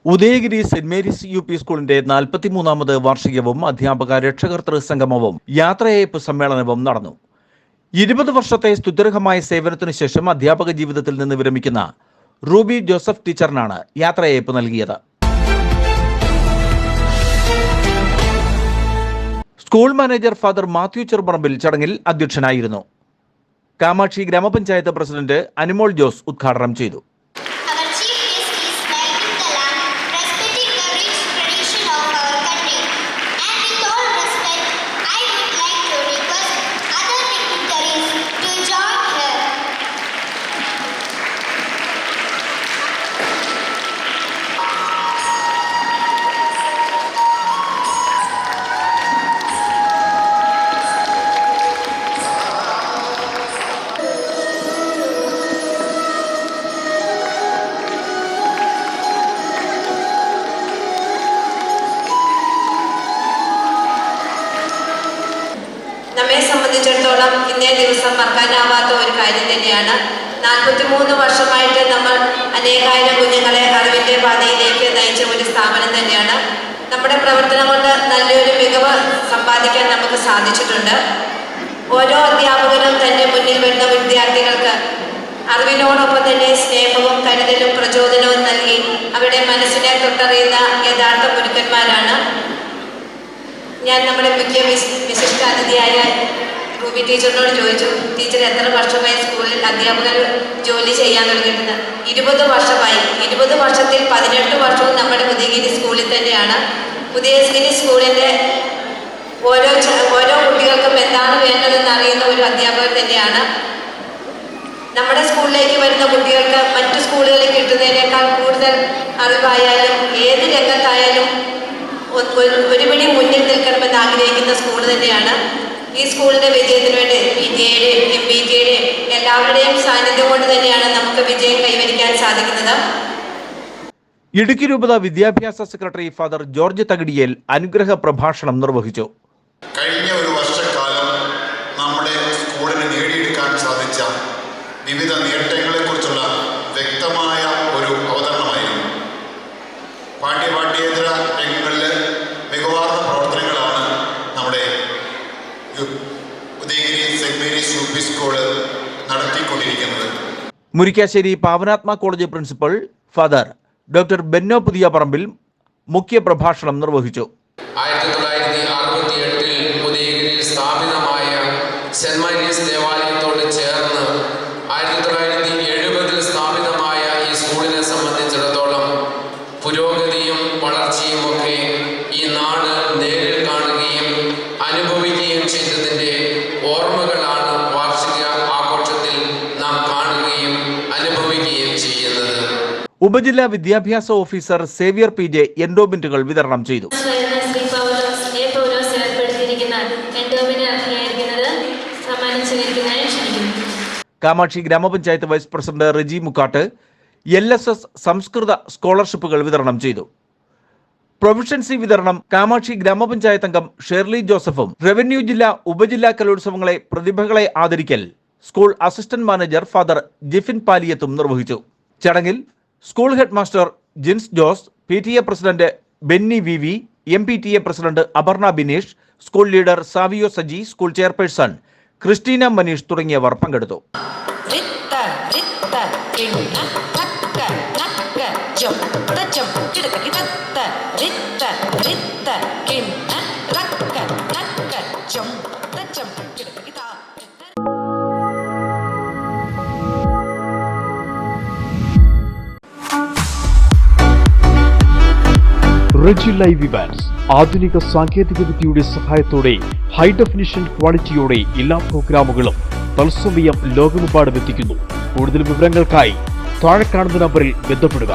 Udayagiri saint Mary's U P സ്കൂളിന്റെ 43ാമത് വാർഷികവും അധ്യാപക രക്ഷകർതൃ സംഗമവും യാത്രയയപ്പ് സമ്മേളനവും നടന്നു. 20 വർഷത്തെ സ്തുത്യർഹമായ സേവനത്തിനു ശേഷം അധ്യാപക ജീവിതത്തിൽ നിന്ന് വിരമിക്കുന്ന റൂബി ജോസഫ് ടീച്ചറിനാണ് യാത്രയയപ്പ് നൽകിയത്. School manager father Mathew Cherupparambil ചടങ്ങിൽ അധ്യക്ഷനായിരുന്നു. കാമാക്ഷി ഗ്രാമപഞ്ചായത്ത് പ്രസിഡന്റ് അനുമോൾ ജോസ് ഉദ്ഘാടനം ചെയ്തു. നമ്മെ സംബന്ധിച്ചിടത്തോളം ഇന്നേ ദിവസം മറക്കാനാവാത്ത ഒരു കാര്യം തന്നെയാണ്. 43 വർഷമായിട്ട് നമ്മൾ അനേകായിരം കുഞ്ഞുങ്ങളെ അറിവിന്റെ പാതയിലേക്ക് നയിച്ച ഒരു സ്ഥാപനം തന്നെയാണ്. നമ്മുടെ പ്രവർത്തനം കൊണ്ട് നല്ലൊരു മികവ് സമ്പാദിക്കാൻ നമുക്ക് സാധിച്ചിട്ടുണ്ട്. ഓരോ അധ്യാപകരും തന്റെ മുന്നിൽ വരുന്ന വിദ്യാർത്ഥികൾക്ക് അറിവിനോടൊപ്പം തന്നെ സ്നേഹവും കരുതലും പ്രചോദനവും നൽകി അവരുടെ മനസ്സിനെ തൊട്ടറിയുന്ന യഥാർത്ഥ ഗുരുക്കന്മാരാണ്. ഞാൻ നമ്മുടെ മുഖ്യ വിശിഷ്ടാതിഥിയായ റൂബി ടീച്ചറിനോട് ചോദിച്ചു, ടീച്ചർ എത്ര വർഷമായി സ്കൂളിൽ അധ്യാപകർ ജോലി ചെയ്യാൻ തുടങ്ങിയിട്ടുണ്ട്? 20 വർഷമായി. 20 വർഷത്തിൽ 18 വർഷവും നമ്മുടെ ഉദയഗിരി സ്കൂളിൽ തന്നെയാണ്. ഉദയഗിരി സ്കൂളിൻ്റെ ഓരോ കുട്ടികൾക്കും എന്താണ് വേണ്ടതെന്ന് അറിയുന്ന ഒരു അധ്യാപകർ തന്നെയാണ്. നമ്മുടെ സ്കൂളിലേക്ക് വരുന്ന കുട്ടികൾക്ക് മറ്റു സ്കൂളുകളിൽ കിട്ടുന്നതിനേക്കാൾ കൂടുതൽ അറിവായാലും ഏത് രംഗത്തായാലും ഒരുപടി മുന്നിൽ നിൽക്കണമെന്ന് ആഗ്രഹിക്കുന്ന സ്കൂൾ തന്നെയാണ്. ഈ സ്കൂളിന്റെ വിജയത്തിന് വേണ്ടി PTA-യുടെയും MPT-യുടെയും എല്ലാവരുടെയും സാന്നിധ്യം കൊണ്ട് തന്നെയാണ് നമുക്ക് വിജയം കൈവരിക്കാൻ സാധിക്കുന്നത്. ഇടുക്കി രൂപത വിദ്യാഭ്യാസ സെക്രട്ടറി ഫാദർ ജോർജ് തകടിയേൽ അനുഗ്രഹ പ്രഭാഷണം നിർവഹിച്ചു. കഴിഞ്ഞ ഒരു വർഷക്കാലം നമ്മുടെ സ്കൂളിന് നേടിയെടുക്കാൻ സാധിച്ച വിവിധ നേട്ടങ്ങളെക്കുറിച്ചുള്ള വ്യക്തമായ ഒരു അവതരണമായിരുന്നു. പാഠ്യേതര രംഗങ്ങളിൽ മികവാർന്ന പ്രവർത്തനങ്ങളാണ് നമ്മുടെ Udayagiri saint Mary's U P school നടത്തിക്കൊണ്ടിരിക്കുന്നത്. Murikkassery Pavanatma college principal father doctor Benno Puthiyaparambil മുഖ്യ പ്രഭാഷണം നിർവഹിച്ചു. 1968 ഉദയഗിരിയിൽ സ്ഥാപിതമായ സെന്റ് മേരീസ് ദേവാലയത്തോട് ചേർന്ന് 1970 സ്ഥാപിതമായ ഈ സ്കൂളിനെ സംബന്ധിച്ചിടത്തോളം പുരോഗതിയും വളർച്ചയും ഒക്കെ ഈ നാട് നേരിൽ കാണുകയും അനുഭവിക്കുകയും ചെയ്തതിൻ്റെ ഓർമ്മകളാണ് വാർഷിക ആഘോഷത്തിൽ നാം കാണുകയും അനുഭവിക്കുകയും ചെയ്യുന്നത്. ഉപജില്ലാ വിദ്യാഭ്യാസ ഓഫീസർ സേവ്യർ PJ എൻഡോമെന്റുകൾ വിതരണം ചെയ്തു. കാമാക്ഷി ഗ്രാമപഞ്ചായത്ത് vice president Reji Mukkatt LSS സംസ്കൃത സ്കോളർഷിപ്പുകൾ വിതരണം ചെയ്തു. പ്രൊവിഷൻസി വിതരണം കാമാക്ഷി ഗ്രാമപഞ്ചായത്ത് അംഗം ഷേർലി ജോസഫും റവന്യൂ ജില്ലാ ഉപജില്ലാ കലോത്സവങ്ങളെ പ്രതിഭകളെ ആദരിക്കൽ school assistant manager father Jifin പാലിയത്തും നിർവഹിച്ചു. ചടങ്ങിൽ school head master Jins Jose, PTA president Benny VV, MPTA president Aparna Bineesh, school leader Savio Saji, school chairperson Christina Maneesh തുടങ്ങിയവർ പങ്കെടുത്തു. റെജി ലൈവ് ഇവന്റ്സ് ആധുനിക സാങ്കേതിക വിദ്യയുടെ സഹായത്തോടെ ഹൈ ഡെഫിനിഷൻ ക്വാളിറ്റിയോടെ എല്ലാ പ്രോഗ്രാമുകളും തത്സമയം ലോകമെമ്പാടും എത്തിക്കുന്നു. കൂടുതൽ വിവരങ്ങൾക്കായി താഴെ കാണുന്ന നമ്പറിൽ ബന്ധപ്പെടുക.